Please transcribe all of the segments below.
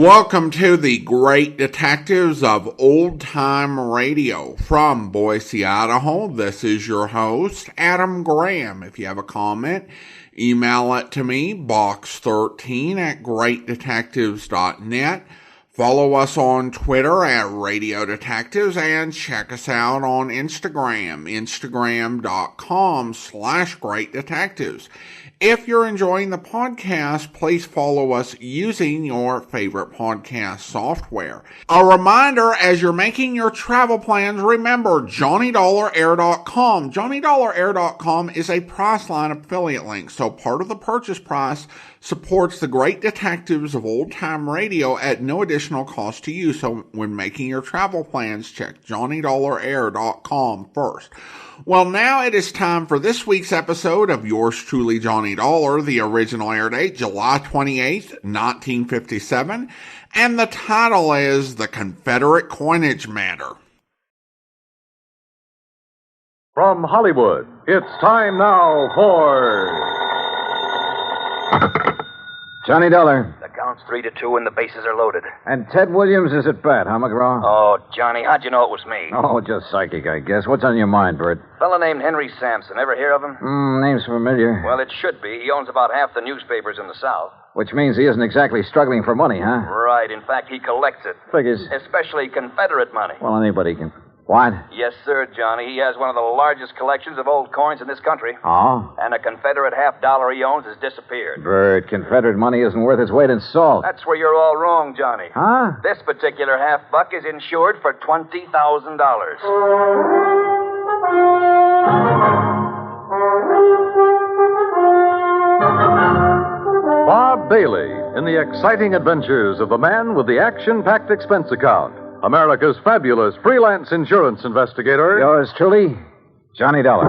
Welcome to the Great Detectives of Old Time Radio. From Boise, Idaho, this is your host, Adam Graham. If you have a comment, email it to me, box13@greatdetectives.net. Follow us on Twitter at Radio Detectives and check us out on Instagram, instagram.com/Great Detectives. If you're enjoying the podcast, please follow us using your favorite podcast software. A reminder, as you're making your travel plans, remember JohnnyDollarAir.com. JohnnyDollarAir.com is a Priceline affiliate link, so part of the purchase price supports the Great Detectives of Old Time Radio at no additional cost to you. So when making your travel plans, check JohnnyDollarAir.com first. Well, now it is time for this week's episode of yours truly, Johnny Dollar. The original air date, July 28th, 1957, and the title is The Confederate Coinage Matter. From Hollywood, it's time now for... Johnny Dollar. The count's 3-2 and the bases are loaded. And Ted Williams is at bat, huh, McGraw? Oh, Johnny, how'd you know it was me? Oh, just psychic, I guess. What's on your mind, Bert? Fella named Henry Sampson. Ever hear of him? Name's familiar. Well, it should be. He owns about half the newspapers in the South. Which means he isn't exactly struggling for money, huh? Right. In fact, he collects it. Figures. Especially Confederate money. Well, anybody can... What? Yes, sir, Johnny. He has one of the largest collections of old coins in this country. Oh? And a Confederate $50 he owns has disappeared. Bert, Confederate money isn't worth its weight in salt. That's where you're all wrong, Johnny. Huh? This particular $50 is insured for $20,000. Bob Bailey in the exciting adventures of the man with the action-packed expense account. America's fabulous freelance insurance investigator. Yours truly, Johnny Dollar.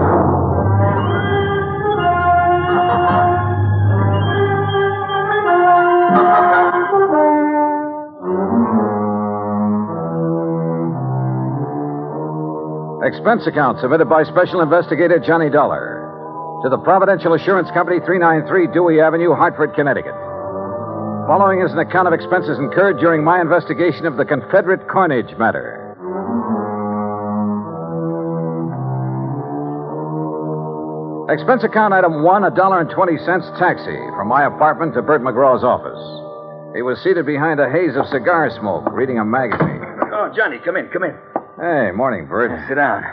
Expense account submitted by Special Investigator Johnny Dollar to the Providential Assurance Company, 393 Dewey Avenue, Hartford, Connecticut. Following is an account of expenses incurred during my investigation of the Confederate coinage matter. Expense account item 1, $1.20 taxi from my apartment to Bert McGraw's office. He was seated behind a haze of cigar smoke, reading a magazine. Oh, Johnny, come in. Hey, morning, Bert. Sit down.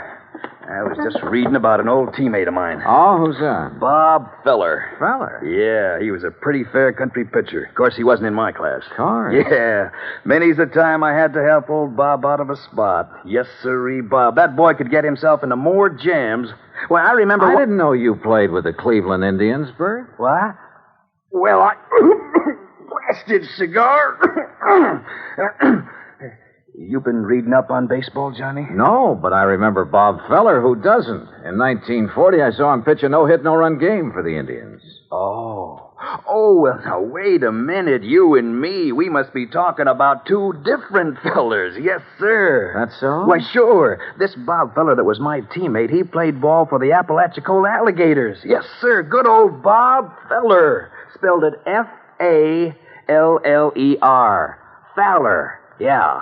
I was just reading about an old teammate of mine. Oh, who's that? Bob Feller. Feller? Yeah, he was a pretty fair country pitcher. Of course, he wasn't in my class. Course. Yeah. Many's the time I had to help old Bob out of a spot. Yes, sirree, Bob. That boy could get himself into more jams. Well, I remember... I didn't know you played with the Cleveland Indians, Bert. What? Well, I... Blasted cigar. You been reading up on baseball, Johnny? No, but I remember Bob Feller. Who doesn't? In 1940, I saw him pitch a no-hit, no-run game for the Indians. Oh, well, now, wait a minute. You and me, we must be talking about two different fellers. Yes, sir. That's so? Why, sure. This Bob Feller that was my teammate, he played ball for the Apalachicola Alligators. Yes, sir. Good old Bob Feller. Spelled it F-A-L-L-E-R. Fowler. Yeah.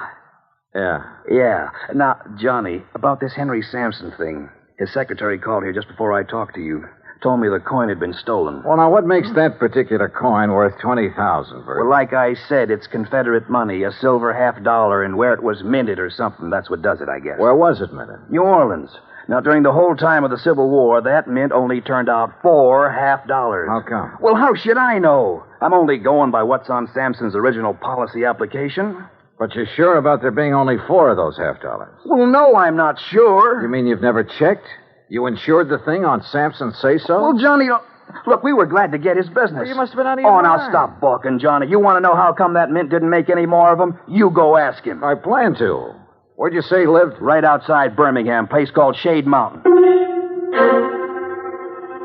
Yeah. Now, Johnny, about this Henry Sampson thing. His secretary called here just before I talked to you. Told me the coin had been stolen. Well, now, what makes that particular coin worth $20,000, Bert? Well, like I said, it's Confederate money, a silver $50, and where it was minted or something. That's what does it, I guess. Where was it minted? New Orleans. Now, during the whole time of the Civil War, that mint only turned out $4 $50. How come? Well, how should I know? I'm only going by what's on Sampson's original policy application. But you're sure about there being only 4 of those $50? Well, no, I'm not sure. You mean you've never checked? You insured the thing on Sampson's say-so? Well, Johnny, look, we were glad to get his business. Well, you must have been out of your mind. Now stop balking, Johnny. You want to know how come that mint didn't make any more of them? You go ask him. I plan to. Where'd you say he lived? Right outside Birmingham, place called Shade Mountain.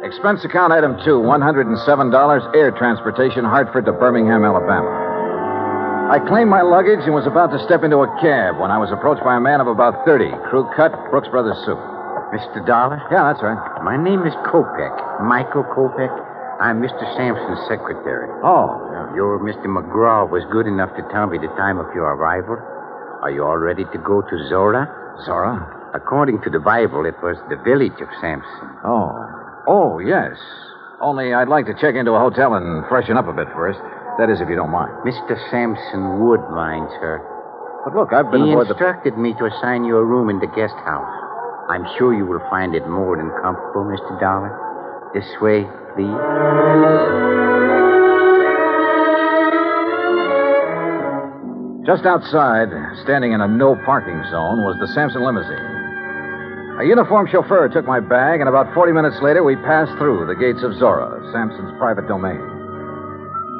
Expense account item 2, $107, air transportation, Hartford to Birmingham, Alabama. I claimed my luggage and was about to step into a cab when I was approached by a man of about 30, crew cut, Brooks Brothers suit. Mr. Dollar? Yeah, that's right. My name is Kopek, Michael Kopek. I'm Mr. Sampson's secretary. Oh, yeah. Your Mr. McGraw was good enough to tell me the time of your arrival. Are you all ready to go to Zora? Zora? According to the Bible, it was the village of Samson. Oh, yes. Only I'd like to check into a hotel and freshen up a bit first. That is, if you don't mind. Mr. Samson would mind, sir. But look, I've been He aboard instructed me to assign you a room in the guest house. I'm sure you will find it more than comfortable, Mr. Dollar. This way, please. Just outside, standing in a no-parking zone, was the Sampson limousine. A uniformed chauffeur took my bag, and about 40 minutes later, we passed through the gates of Zora, Sampson's private domain.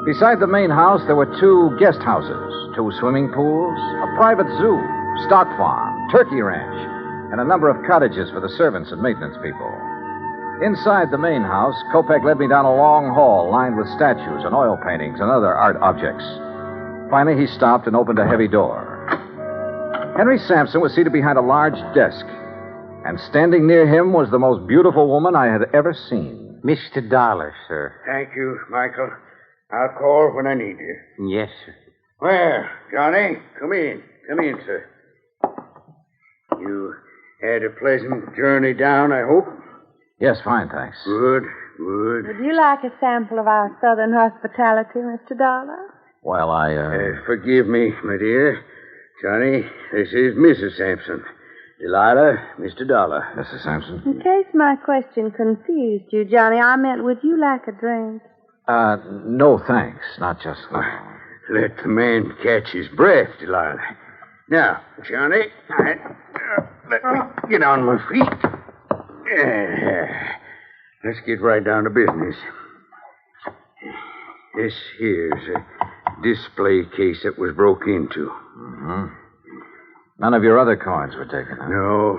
Beside the main house, there were 2 guest houses, 2 swimming pools, a private zoo, stock farm, turkey ranch, and a number of cottages for the servants and maintenance people. Inside the main house, Kopek led me down a long hall lined with statues and oil paintings and other art objects. Finally, he stopped and opened a heavy door. Henry Sampson was seated behind a large desk, and standing near him was the most beautiful woman I had ever seen. Mr. Dollar, sir. Thank you, Michael. I'll call when I need you. Yes, sir. Well, Johnny, come in. Come in, sir. You had a pleasant journey down, I hope? Yes, fine, thanks. Good, good. Would you like a sample of our southern hospitality, Mr. Dollar? Well, Forgive me, my dear. Johnny, this is Mrs. Sampson. Delilah, Mr. Dollar. Mrs. Sampson? In case my question confused you, Johnny, I meant, would you like a drink? No, thanks. Not just now. Let the man catch his breath, Delilah. Now, Johnny, let me get on my feet. Let's get right down to business. This here's a display case that was broke into. Mm-hmm. None of your other coins were taken, huh? No.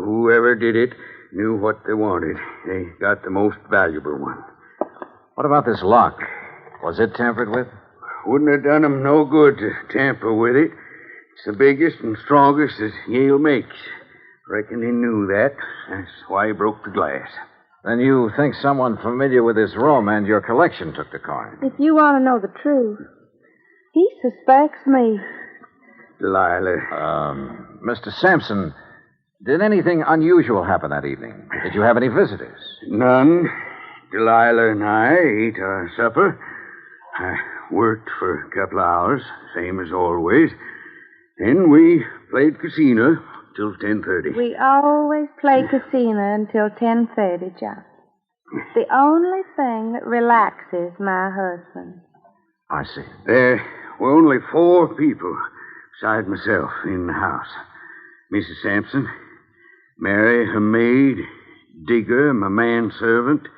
Whoever did it knew what they wanted. They got the most valuable one. What about this lock? Was it tampered with? Wouldn't have done 'em no good to tamper with it. It's the biggest and strongest that Yale makes. Reckon he knew that. That's why he broke the glass. Then you think someone familiar with this room and your collection took the coin? If you want to know the truth, he suspects me. Delilah. Mr. Sampson, did anything unusual happen that evening? Did you have any visitors? None. Delilah and I ate our supper. I worked for a couple of hours, same as always. Then we played casino till 10:30. We always play casino until 10:30, John. It's the only thing that relaxes my husband. I see. There were only 4 people besides myself in the house. Mrs. Sampson, Mary, her maid, Digger, my manservant,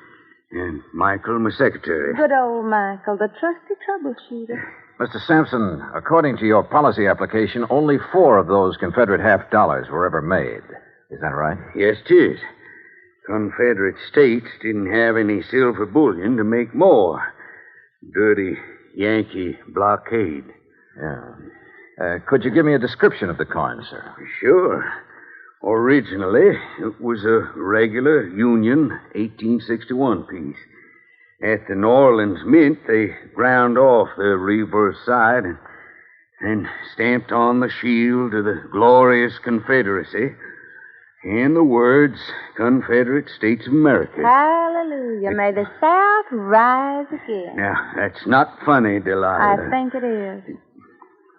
and Michael, my secretary. Good old Michael, the trusty troubleshooter. Mr. Sampson, according to your policy application, only 4 of those Confederate $half were ever made. Is that right? Yes, 'tis. Confederate states didn't have any silver bullion to make more. Dirty Yankee blockade. Yeah. Could you give me a description of the coin, sir? Sure. Originally, it was a regular Union 1861 piece. At the New Orleans Mint, they ground off the reverse side and stamped on the shield of the glorious Confederacy and the words Confederate States of America. Hallelujah. May the South rise again. Now, that's not funny, Delilah. I think it is.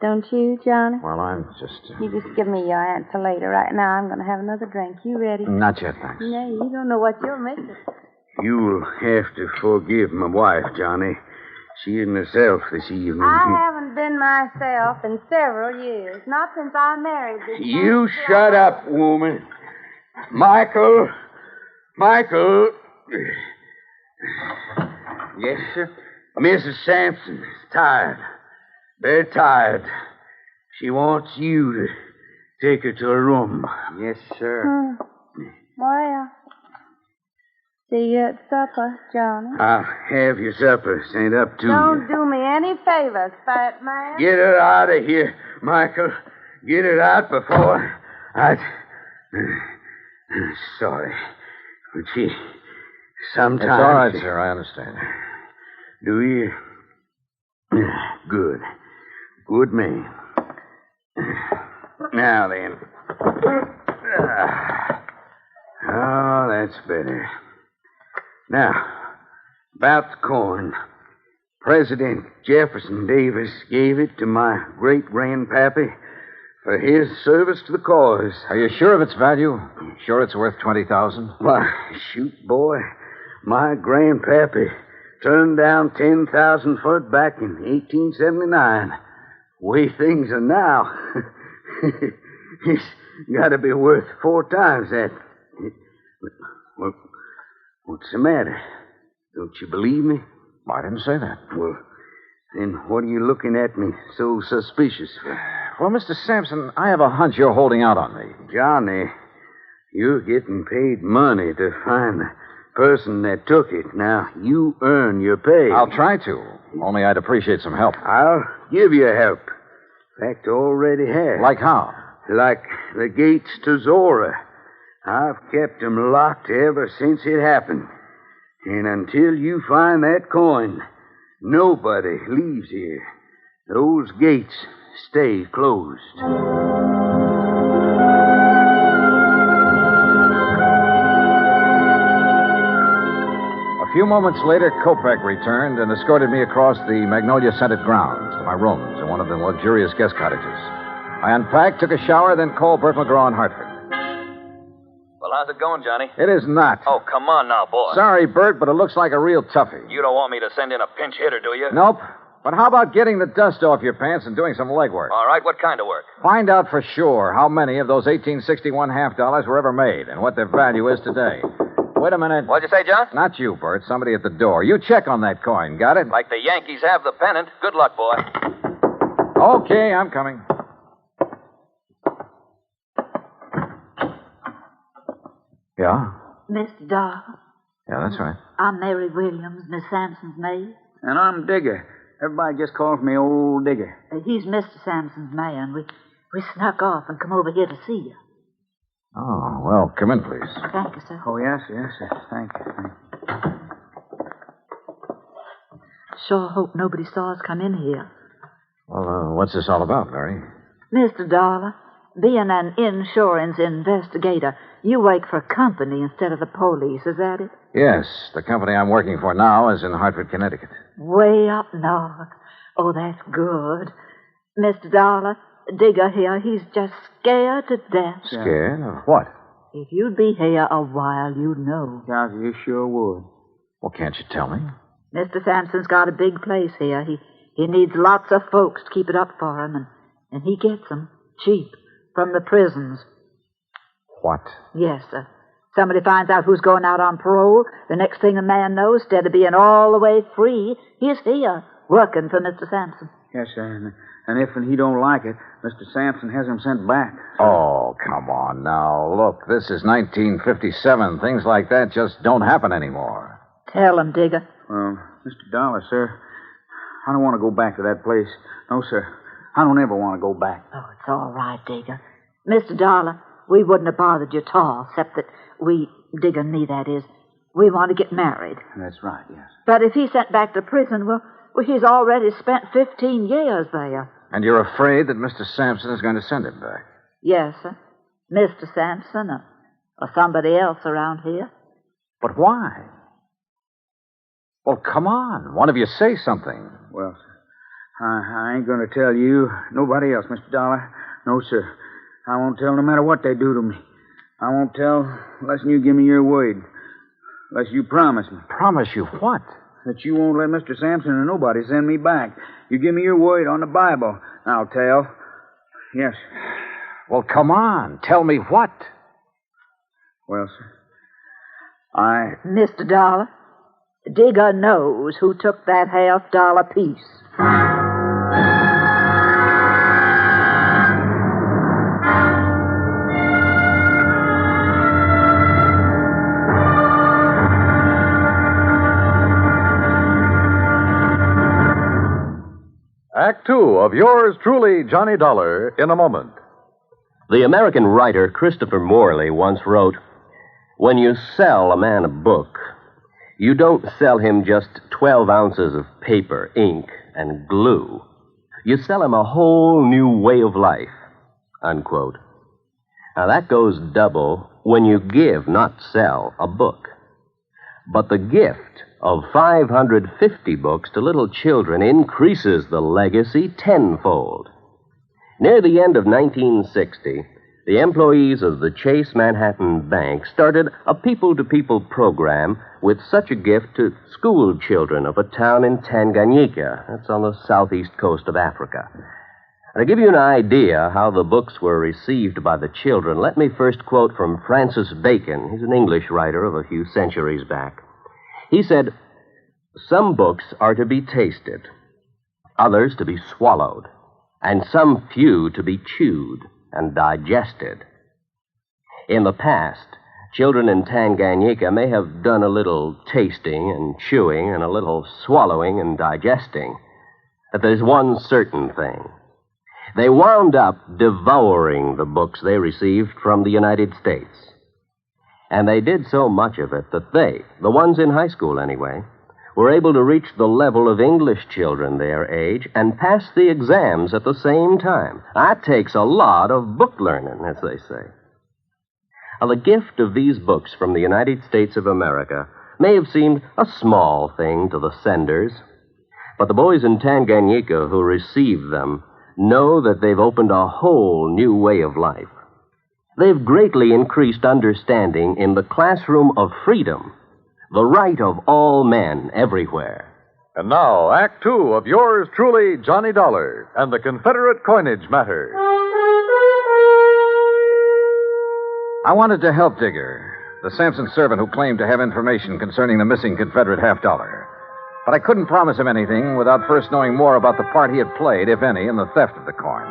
Don't you, Johnny? Well, I'm just... You just give me your answer later. Right now, I'm going to have another drink. You ready? Not yet, thanks. No, you don't know what you're missing. You'll have to forgive my wife, Johnny. She isn't herself this evening. I haven't been myself in several years. Not since I married this You shut up, woman. Michael. Yes, sir? Mrs. Sampson is tired. Very tired. She wants you to take her to her room. Yes, sir. Well, see you at supper, Johnny. I'll have your supper sent up to Don't you. do me any favors, fat man. Get her out of here, Michael. Get her out before I... Sorry. But she... Sometimes... It's all right, sir. I understand. Do you? Good. Good man. Now then. Oh, that's better. Now, about the coin. President Jefferson Davis gave it to my great-grandpappy for his service to the cause. Are you sure of its value? Sure it's worth $20,000? Why, shoot, boy. My grandpappy turned down 10,000 for it back in 1879. Way things are now, it's got to be worth 4 times that. What's the matter? Don't you believe me? I didn't say that. Well, then what are you looking at me so suspicious for? Well, Mr. Sampson, I have a hunch you're holding out on me. Johnny, you're getting paid money to find the person that took it. Now, you earn your pay. I'll try to. Only I'd appreciate some help. I'll give you help. In fact, already have. Like how? Like the gates to Zora. I've kept them locked ever since it happened. And until you find that coin, nobody leaves here. Those gates stay closed. A few moments later, Kopek returned and escorted me across the magnolia-scented grounds to my rooms in one of the luxurious guest cottages. I unpacked, took a shower, then called Bert McGraw in Hartford. Well, how's it going, Johnny? It is not. Oh, come on now, boy. Sorry, Bert, but it looks like a real toughie. You don't want me to send in a pinch hitter, do you? Nope. But how about getting the dust off your pants and doing some legwork? All right, what kind of work? Find out for sure how many of those 1861 half dollars were ever made and what their value is today. Wait a minute. What'd you say, John? Not you, Bert. Somebody at the door. You check on that coin. Got it? Like the Yankees have the pennant. Good luck, boy. Okay, I'm coming. Yeah? Mr. Darl, Yeah, that's right. I'm Mary Williams, Miss Sampson's maid. And I'm Digger. Everybody just calls me Old Digger. He's Mr. Sampson's man. We snuck off and come over here to see you. Oh, well, come in, please. Thank you, sir. Oh, yes. Thank you. Sure hope nobody saw us come in here. Well, what's this all about, Mary? Mr. Darla, being an insurance investigator, you work for a company instead of the police, is that it? Yes, the company I'm working for now is in Hartford, Connecticut. Way up north. Oh, that's good. Mr. Darla, Digger here, he's just scared to death. Scared of what? If you'd be here a while, you'd know. Yes, you sure would. Well, can't you tell me? Mr. Sampson's got a big place here. He needs lots of folks to keep it up for him, and he gets them cheap from the prisons. What? Yes, sir. Somebody finds out who's going out on parole. The next thing a man knows, instead of being all the way free, he's here, working for Mr. Sampson. Yes, sir. And if he don't like it, Mr. Sampson has him sent back. Oh, come on now. Look, this is 1957. Things like that just don't happen anymore. Tell him, Digger. Well, Mr. Dollar, sir, I don't want to go back to that place. No, sir. I don't ever want to go back. Oh, it's all right, Digger. Mr. Dollar, we wouldn't have bothered you at all, except that Digger and me, that is, we want to get married. That's right, yes. But if he's sent back to prison, well, he's already spent 15 years there. And you're afraid that Mr. Sampson is going to send him back? Yes, sir. Mr. Sampson or somebody else around here. But why? Well, come on. One of you say something. Well, sir, I ain't going to tell you, nobody else, Mr. Dollar. No, sir. I won't tell no matter what they do to me. I won't tell unless you give me your word. Unless you promise me. Promise you what? That you won't let Mr. Sampson or nobody send me back. You give me your word on the Bible. I'll tell. Yes. Well, come on. Tell me what? Well, sir, Mr. Dollar, Digger knows who took that $50 piece. Act Two of yours truly, Johnny Dollar, in a moment. The American writer Christopher Morley once wrote, "When you sell a man a book, You don't sell him just 12 ounces of paper, ink, and glue. You sell him a whole new way of life, unquote. Now, that goes double when you give, not sell, a book. But the gift of 550 books to little children increases the legacy tenfold. Near the end of 1960, the employees of the Chase Manhattan Bank started a people-to-people program with such a gift to school children of a town in Tanganyika. That's on the southeast coast of Africa. To give you an idea how the books were received by the children, let me first quote from Francis Bacon. He's an English writer of a few centuries back. He said, "Some books are to be tasted, others to be swallowed, and some few to be chewed and digested." In the past, children in Tanganyika may have done a little tasting and chewing and a little swallowing and digesting. But there's one certain thing. They wound up devouring the books they received from the United States. And they did so much of it that they, the ones in high school anyway, were able to reach the level of English children their age and pass the exams at the same time. That takes a lot of book learning, as they say. Now, the gift of these books from the United States of America may have seemed a small thing to the senders, but the boys in Tanganyika who received them know that they've opened a whole new way of life. They've greatly increased understanding in the classroom of freedom, the right of all men everywhere. And now, Act Two of yours truly, Johnny Dollar, and the Confederate coinage matter. I wanted to help Digger, the Sampson servant who claimed to have information concerning the missing Confederate $50. But I couldn't promise him anything without first knowing more about the part he had played, if any, in the theft of the coin.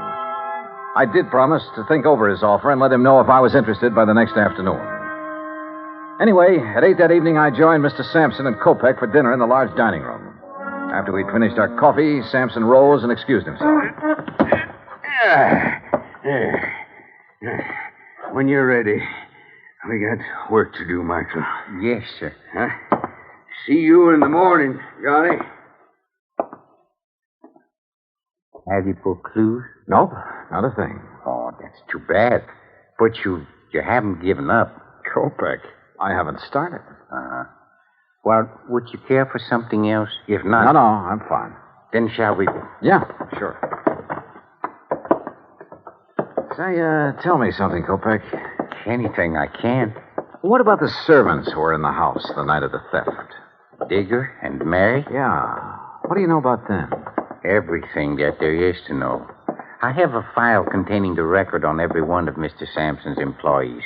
I did promise to think over his offer and let him know if I was interested by the next afternoon. Anyway, at 8 that evening, I joined Mr. Sampson and Kopek for dinner in the large dining room. After we'd finished our coffee, Sampson rose and excused himself. When you're ready, we got work to do, Michael. Yes, sir. Huh? See you in the morning, Johnny. Have you pulled clues? Nope, not a thing. Oh, that's too bad. But you haven't given up. Kopek, I haven't started. Uh-huh. Well, would you care for something else? If not... No, I'm fine. Then shall we... Yeah, sure. Say, tell me something, Kopek. Anything I can. What about the servants who were in the house the night of the theft? Digger and Mary? Yeah. What do you know about them? Everything that there is to know. I have a file containing the record on every one of Mr. Sampson's employees.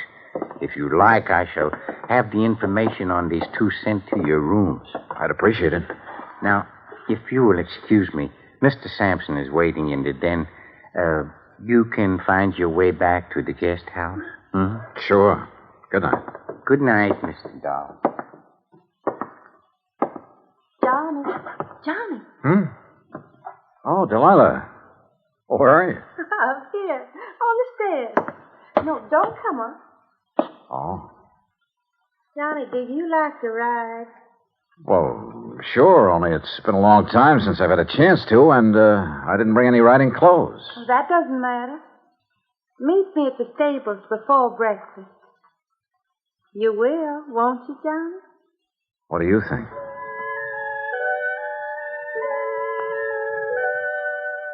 If you like, I shall have the information on these two sent to your rooms. I'd appreciate it. Now, if you will excuse me, Mr. Sampson is waiting in the den. You can find your way back to the guest house? Hmm? Sure. Good night. Good night, Mr. Doll. Johnny. Oh, Delilah. Oh, where are you? Up here, on the stairs. No, don't come up. Oh. Johnny, do you like to ride? Well, sure, only it's been a long time since I've had a chance to, and I didn't bring any riding clothes. Well, that doesn't matter. Meet me at the stables before breakfast. You will, won't you, Johnny? What do you think?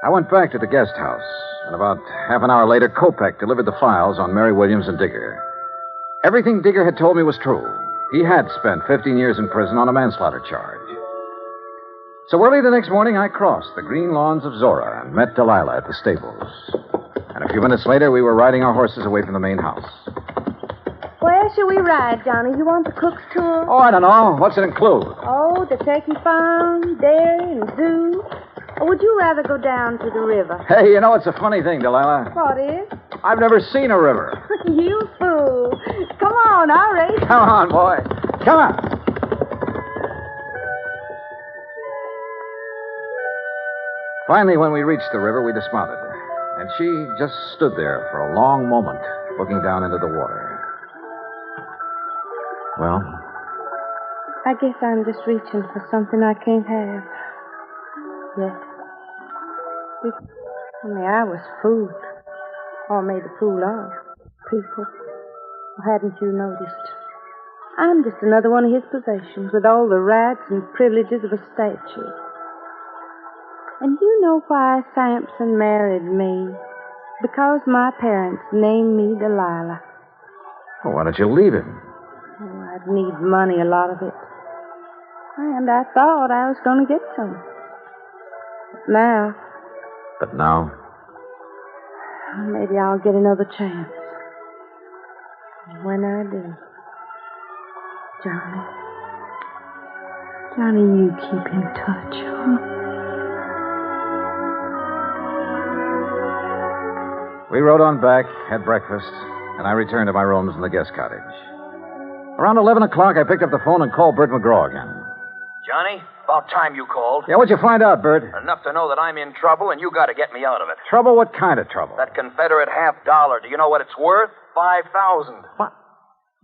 I went back to the guest house, and about half an hour later, Kopek delivered the files on Mary Williams and Digger. Everything Digger had told me was true. He had spent 15 years in prison on a manslaughter charge. So early the next morning, I crossed the green lawns of Zora and met Delilah at the stables. And a few minutes later, we were riding our horses away from the main house. Where shall we ride, Johnny? You want the cook's tour? Oh, I don't know. What's it include? Oh, the turkey farm, dairy, and zoo. Or would you rather go down to the river? Hey, you know, it's a funny thing, Delilah. What is? I've never seen a river. You fool. Come on, I'll race. Come on, boy. Come on. Finally, when we reached the river, we dismounted. And she just stood there for a long moment, looking down into the water. Well, I guess I'm just reaching for something I can't have. Yet. If only I was fooled. Or made a fool of people. Or hadn't you noticed? I'm just another one of his possessions with all the rights and privileges of a statue. And you know why Sampson married me? Because my parents named me Delilah. Well, why don't you leave him? Oh, I'd need money, a lot of it. And I thought I was going to get some. But now? Maybe I'll get another chance. And when I do, Johnny, you keep in touch, huh? We rode on back, had breakfast, and I returned to my rooms in the guest cottage. Around 11 o'clock, I picked up the phone and called Bert McGraw again. Johnny, about time you called. Yeah, what'd you find out, Bert? Enough to know that I'm in trouble, and you got to get me out of it. Trouble? What kind of trouble? That Confederate $50. Do you know what it's worth? $5,000. What?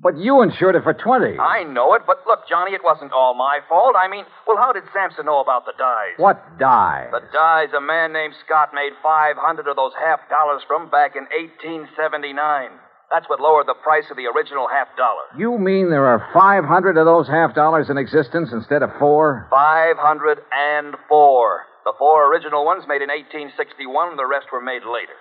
But you insured it for 20. I know it, but look, Johnny, it wasn't all my fault. I mean, well, how did Sampson know about the dies? What dies? The dies a man named Scott made 500 of those $50 from back in 1879. That's what lowered the price of the original $50. You mean there are 500 of those $50 in existence instead of 4? 504. The 4 original ones made in 1861, the rest were made later.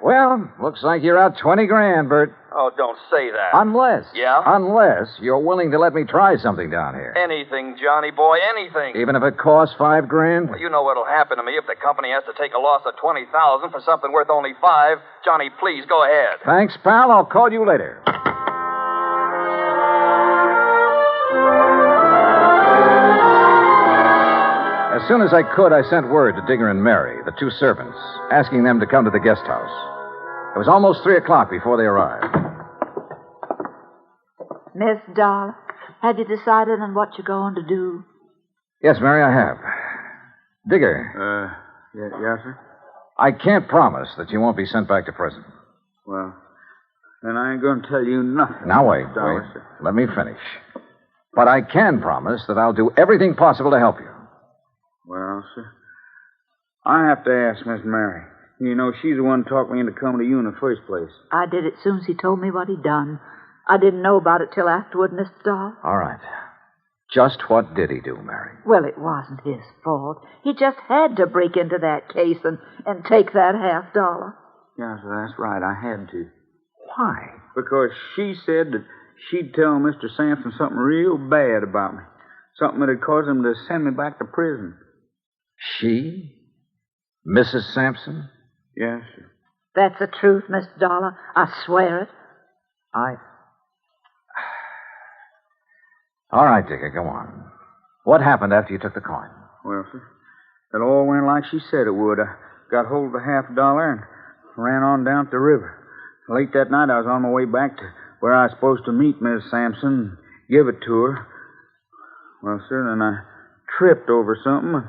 Well, looks like you're out 20 grand, Bert. Oh, don't say that. Unless. Yeah? Unless you're willing to let me try something down here. Anything, Johnny boy, anything. Even if it costs $5 grand? Well, you know what'll happen to me if the company has to take a loss of $20,000 for something worth only $5. Johnny, please, go ahead. Thanks, pal. I'll call you later. As soon as I could, I sent word to Digger and Mary, the 2 servants, asking them to come to the guest house. It was almost 3 o'clock before they arrived. Miss Dollar, have you decided on what you're going to do? Yes, Mary, I have. Digger. Yes, sir? I can't promise that you won't be sent back to prison. Well, then I ain't going to tell you nothing. Now, wait. Sir. Let me finish. But I can promise that I'll do everything possible to help you. Well, sir, I have to ask Miss Mary. You know, she's the one who talked me into coming to you in the first place. I did it soon as he told me what he'd done. I didn't know about it till afterward, Miss Doll. All right. Just what did he do, Mary? Well, it wasn't his fault. He just had to break into that case and take that $50. Yeah, sir, that's right. I had to. Why? Because she said that she'd tell Mr. Sampson something real bad about me. Something that'd cause him to send me back to prison. She? Mrs. Sampson? Yes, sir. That's the truth, Miss Dollar. I swear it. All right, Digger, go on. What happened after you took the coin? Well, sir, it all went like she said it would. I got hold of the $50 and ran on down to the river. Late that night, I was on my way back to where I was supposed to meet Miss Sampson and give it to her. Well, sir, then I tripped over something and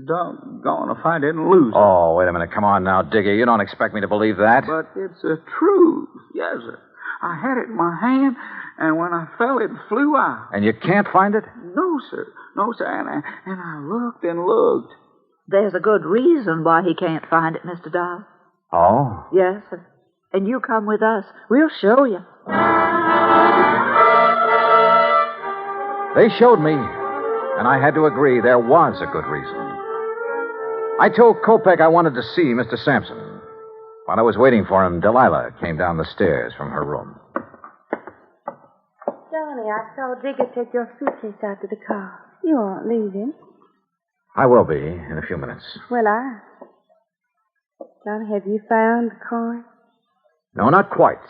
doggone if I didn't lose it. Oh, wait a minute. Come on now, Digger. You don't expect me to believe that. But it's the truth. Yes, sir. I had it in my hand, and when I fell, it flew out. And you can't find it? No, sir. No, sir. And I looked and looked. There's a good reason why he can't find it, Mr. Doll. Oh? Yes, sir. And you come with us. We'll show you. They showed me, and I had to agree there was a good reason. I told Kopek I wanted to see Mr. Sampson. While I was waiting for him, Delilah came down the stairs from her room. Johnny, I saw Digger take your suitcase out to the car. You won't leave him. I will be in a few minutes. Well, Johnny, have you found the coin? No, not quite.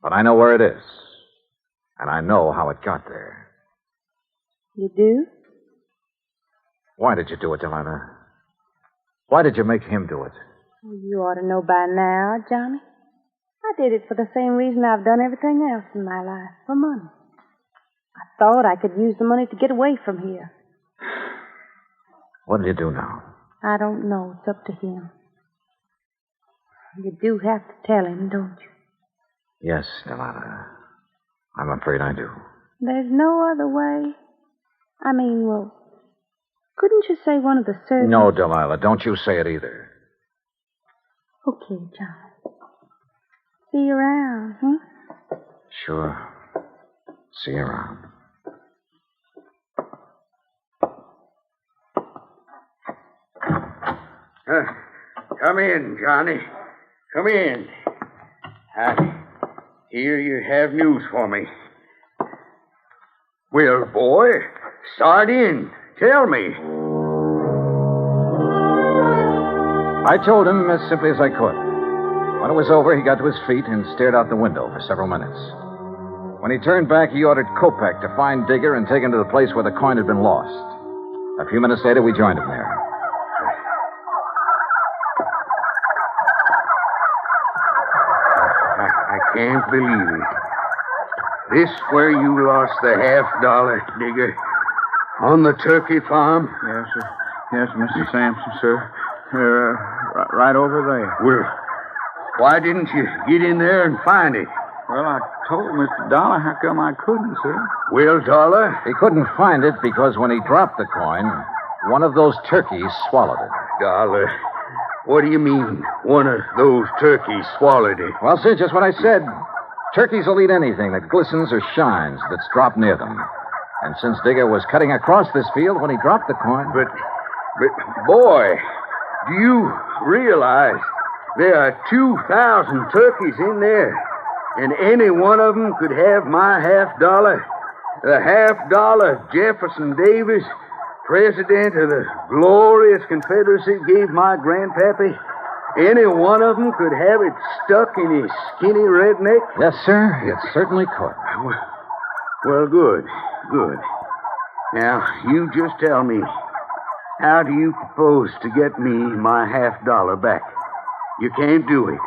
But I know where it is. And I know how it got there. You do? Why did you do it, Delilah? Why did you make him do it? Well, you ought to know by now, Johnny. I did it for the same reason I've done everything else in my life, for money. I thought I could use the money to get away from here. What did you do now? I don't know. It's up to him. You do have to tell him, don't you? Yes, Delilah. I'm afraid I do. There's no other way? I mean, well, couldn't you say one of the servants... No, Delilah, don't you say it either. Okay, John. See you around, huh? Sure. See you around. Come in, Johnny. Come in. I hear you have news for me. Well, boy, start in. Tell me. I told him as simply as I could. When it was over, he got to his feet and stared out the window for several minutes. When he turned back, he ordered Kopeck to find Digger and take him to the place where the coin had been lost. A few minutes later, we joined him there. I can't believe it. This where you lost the $50, Digger? On the turkey farm? Yes, sir. Yes, Mr. Sampson, sir. Right over there. Well, why didn't you get in there and find it? Well, I told Mr. Dollar. How come I couldn't, sir? Well, Dollar? He couldn't find it because when he dropped the coin, one of those turkeys swallowed it. Dollar, what do you mean, one of those turkeys swallowed it? Well, sir, just what I said. Turkeys will eat anything that glistens or shines that's dropped near them. And since Digger was cutting across this field when he dropped the coin... But, boy, do you realize there are 2,000 turkeys in there, and any one of them could have my $50? The $50 Jefferson Davis, president of the glorious Confederacy, gave my grandpappy. Any one of them could have it stuck in his skinny redneck? Yes, sir, it certainly could. Well, good. Now, you just tell me, how do you propose to get me my $50 back? You can't do it.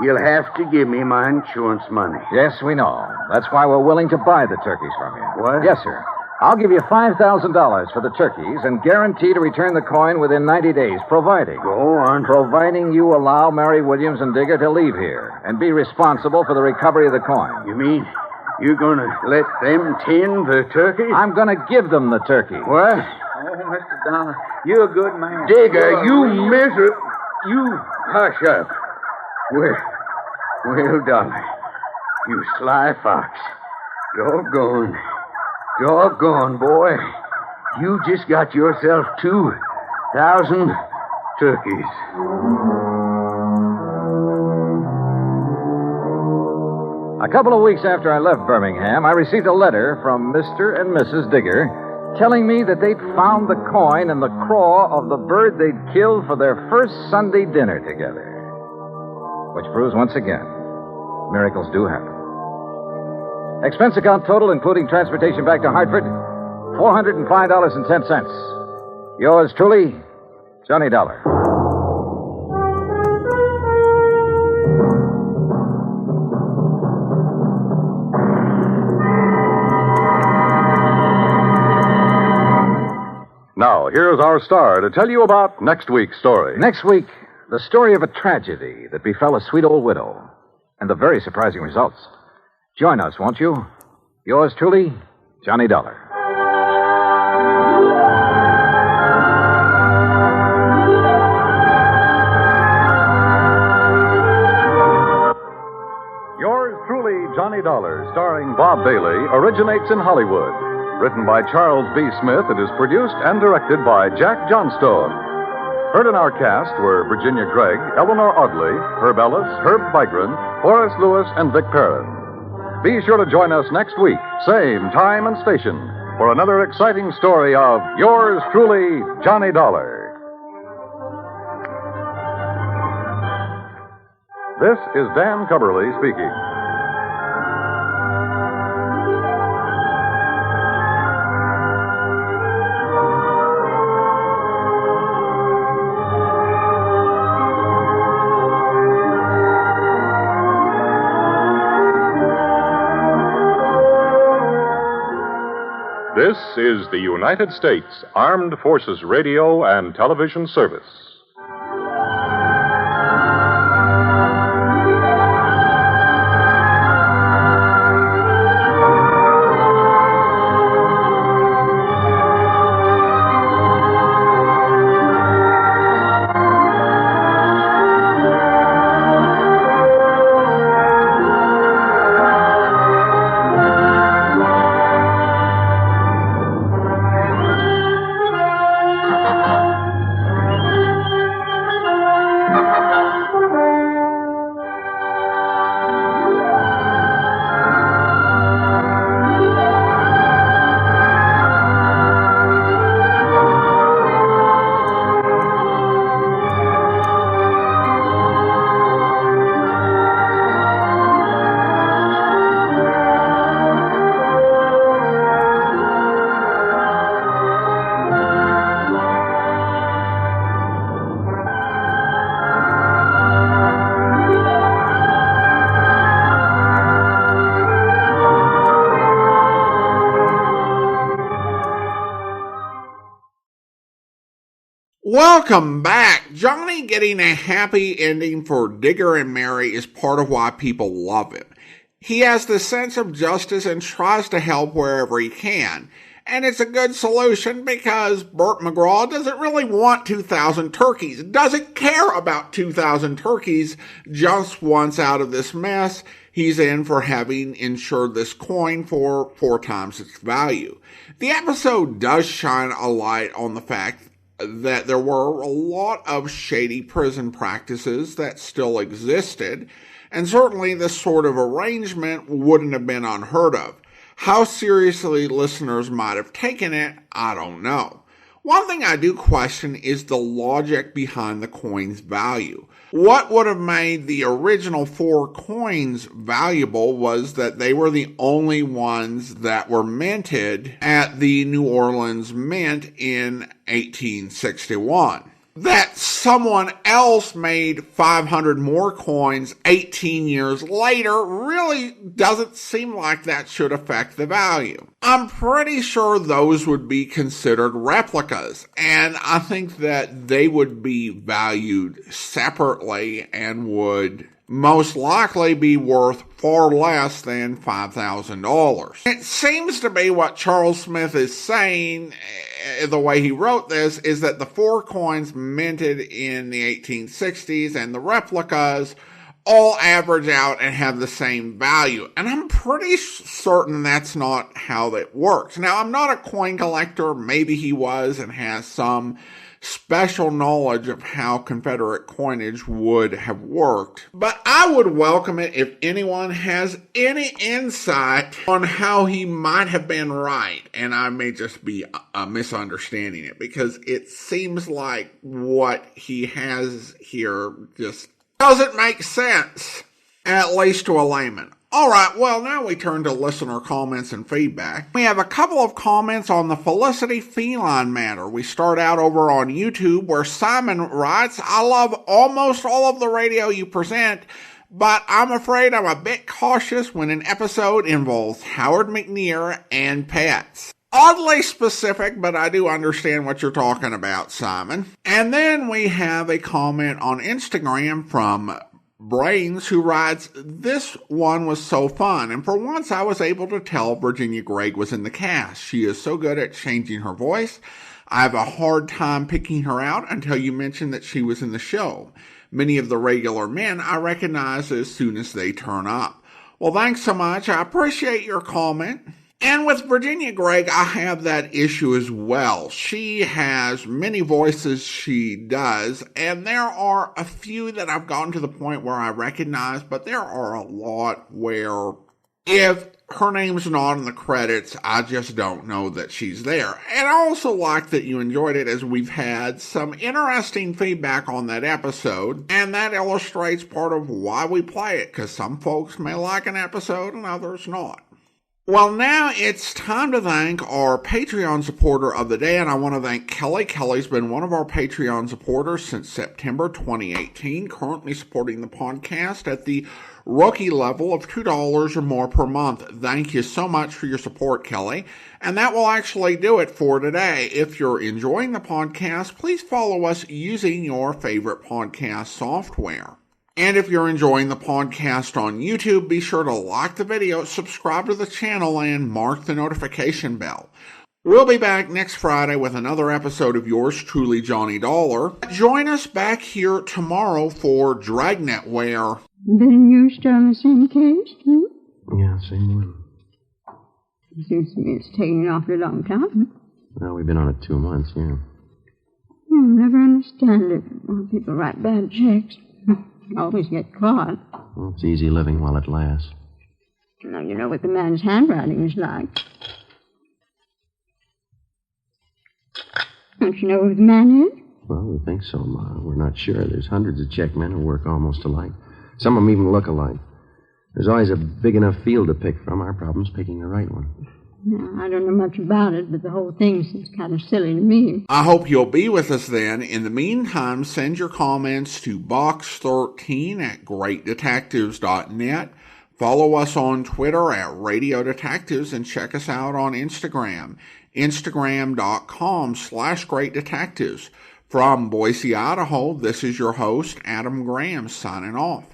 You'll have to give me my insurance money. Yes, we know. That's why we're willing to buy the turkeys from you. What? Yes, sir. I'll give you $5,000 for the turkeys and guarantee to return the coin within 90 days, providing... Go on. Providing you allow Mary Williams and Digger to leave here and be responsible for the recovery of the coin. You mean you're going to let them tend the turkeys? I'm going to give them the turkey. What? Oh, Mr. Dollar, you're a good man. Digger, you miserable... You hush up. Well, Dollar, you sly fox. Doggone, boy. You just got yourself 2,000 turkeys. A couple of weeks after I left Birmingham, I received a letter from Mr. and Mrs. Digger telling me that they'd found the coin in the craw of the bird they'd killed for their first Sunday dinner together. Which proves once again, miracles do happen. Expense account total, including transportation back to Hartford, $405.10. Yours truly, Johnny Dollar. Now, here's our star to tell you about next week's story. Next week, the story of a tragedy that befell a sweet old widow, and the very surprising results. Join us, won't you? Yours truly, Johnny Dollar. Yours truly, Johnny Dollar, starring Bob Bailey, originates in Hollywood. Written by Charles B. Smith, it is produced and directed by Jack Johnstone. Heard in our cast were Virginia Gregg, Eleanor Audley, Herb Ellis, Herb Vigran, Forrest Lewis, and Vic Perrin. Be sure to join us next week, same time and station, for another exciting story of yours truly, Johnny Dollar. This is Dan Cubberly speaking. This is the United States Armed Forces Radio and Television Service. Welcome back. Johnny getting a happy ending for Digger and Mary is part of why people love him. He has the sense of justice and tries to help wherever he can. And it's a good solution because Burt McGraw doesn't really want 2,000 turkeys, doesn't care about 2,000 turkeys, just wants out of this mess he's in for having insured this coin for 4 times its value. The episode does shine a light on the fact that there were a lot of shady prison practices that still existed, and certainly this sort of arrangement wouldn't have been unheard of. How seriously listeners might have taken it, I don't know. One thing I do question is the logic behind the coin's value. What would have made the original 4 coins valuable was that they were the only ones that were minted at the New Orleans Mint in 1861. That someone else made 500 more coins 18 years later really doesn't seem like that should affect the value. I'm pretty sure those would be considered replicas, and I think that they would be valued separately and would most likely be worth far less than $5,000. It seems to be what Charles Smith is saying, the way he wrote this, is that the 4 coins minted in the 1860s and the replicas all average out and have the same value. And I'm pretty certain that's not how that works. Now, I'm not a coin collector. Maybe he was and has some special knowledge of how Confederate coinage would have worked. But I would welcome it if anyone has any insight on how he might have been right. And I may just be misunderstanding it, because it seems like what he has here just doesn't make sense, at least to a layman. Alright, well, now we turn to listener comments and feedback. We have a couple of comments on the Felicity feline matter. We start out over on YouTube, where Simon writes, I love almost all of the radio you present, but I'm afraid I'm a bit cautious when an episode involves Howard McNear and pets. Oddly specific, but I do understand what you're talking about, Simon. And then we have a comment on Instagram from Brains, who writes, this one was so fun, and for once I was able to tell Virginia Gregg was in the cast. She is so good at changing her voice. I have a hard time picking her out until you mentioned that she was in the show. Many of the regular men I recognize as soon as they turn up. Well, thanks so much. I appreciate your comment. And with Virginia Gregg, I have that issue as well. She has many voices she does, and there are a few that I've gotten to the point where I recognize, but there are a lot where if her name's not in the credits, I just don't know that she's there. And I also like that you enjoyed it, as we've had some interesting feedback on that episode, and that illustrates part of why we play it, because some folks may like an episode and others not. Well, now it's time to thank our Patreon supporter of the day, and I want to thank Kelly. Kelly's been one of our Patreon supporters since September 2018, currently supporting the podcast at the rookie level of $2 or more per month. Thank you so much for your support, Kelly. And that will actually do it for today. If you're enjoying the podcast, please follow us using your favorite podcast software. And if you're enjoying the podcast on YouTube, be sure to like the video, subscribe to the channel, and mark the notification bell. We'll be back next Friday with another episode of yours truly, Johnny Dollar. Join us back here tomorrow for Dragnet, where... Then you're still in the same case, too? Yeah, same one. It seems to me it's taking an awfully long time. Well, we've been on it 2 months, yeah. I'll never understand it when people write bad checks. Always get caught. Well, it's easy living while it lasts. Now, you know what the man's handwriting is like. Don't you know who the man is? Well, we think so, Ma. We're not sure. There's hundreds of checkmen who work almost alike. Some of them even look alike. There's always a big enough field to pick from. Our problem's picking the right one. No, I don't know much about it, but the whole thing seems kind of silly to me. I hope you'll be with us then. In the meantime, send your comments to box13@greatdetectives.net. Follow us on Twitter at Radio Detectives, and check us out on Instagram, instagram.com/greatdetectives. From Boise, Idaho, this is your host, Adam Graham, signing off.